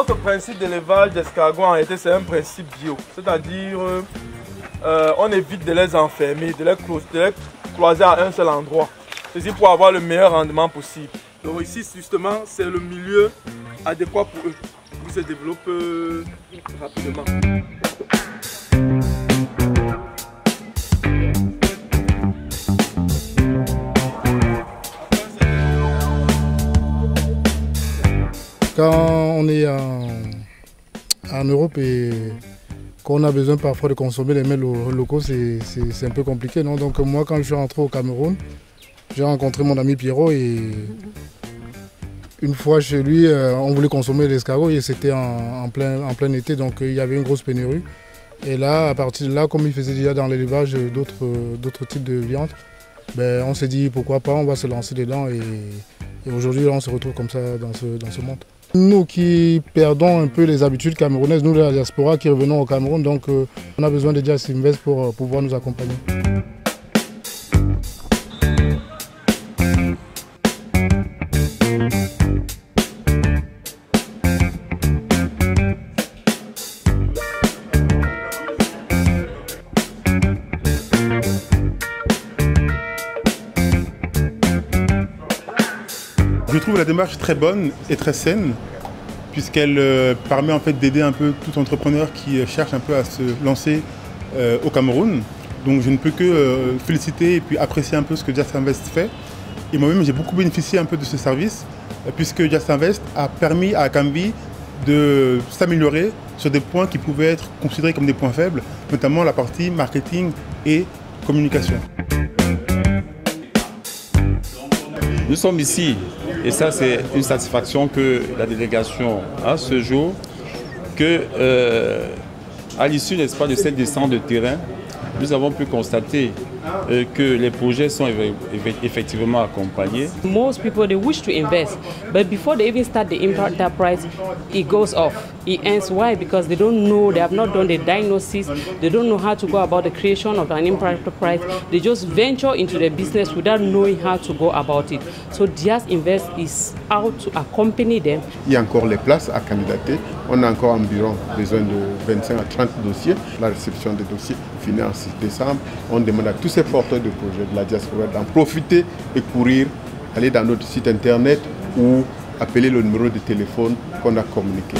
notre principe d'élevage d'escargots en réalité c'est un principe bio. C'est-à-dire on évite de les enfermer, de les cloiser à un seul endroit. Ceci pour avoir le meilleur rendement possible. Donc ici justement c'est le milieu adéquat pour eux, pour qu'ils se développent rapidement. Quand on est en Europe et qu'on a besoin parfois de consommer les mets locaux, c'est un peu compliqué, non? Donc moi, quand je suis rentré au Cameroun, j'ai rencontré mon ami Pierrot et une fois chez lui, on voulait consommer l'escargot et c'était en plein été, donc il y avait une grosse pénurie. Et là, à partir de là, comme il faisait déjà dans l'élevage d'autres types de viande, ben, on s'est dit pourquoi pas, on va se lancer dedans et aujourd'hui on se retrouve comme ça dans ce monde. Nous qui perdons un peu les habitudes camerounaises, nous de la diaspora qui revenons au Cameroun, donc on a besoin de Just Invest pour pouvoir nous accompagner. Je trouve la démarche très bonne et très saine, puisqu'elle permet en fait d'aider un peu tout entrepreneur qui cherche un peu à se lancer au Cameroun. Donc je ne peux que féliciter et puis apprécier un peu ce que Just Invest fait. Et moi-même j'ai beaucoup bénéficié un peu de ce service, puisque Just Invest a permis à Akambi de s'améliorer sur des points qui pouvaient être considérés comme des points faibles, notamment la partie marketing et communication. Nous sommes ici et ça c'est une satisfaction que la délégation a ce jour, que à l'issue, n'est-ce pas, de cette descente de terrain, nous avons pu constater que les projets sont effectivement accompagnés. Most people, they wish to invest, but before they even start the enterprise, it goes off. It ends. Why? Because they don't know, they have not done the diagnosis, they don't know how to go about the creation of an enterprise. They just venture into the business without knowing how to go about it. So Just Invest is out to accompany them. Il y a encore les places à candidater. On a encore environ besoin de 25 à 30 dossiers. La réception des dossiers finit en 6 décembre. On demande à tous ces porteurs de projets de la diaspora d'en profiter et courir, aller dans notre site internet ou appeler le numéro de téléphone qu'on a communiqué.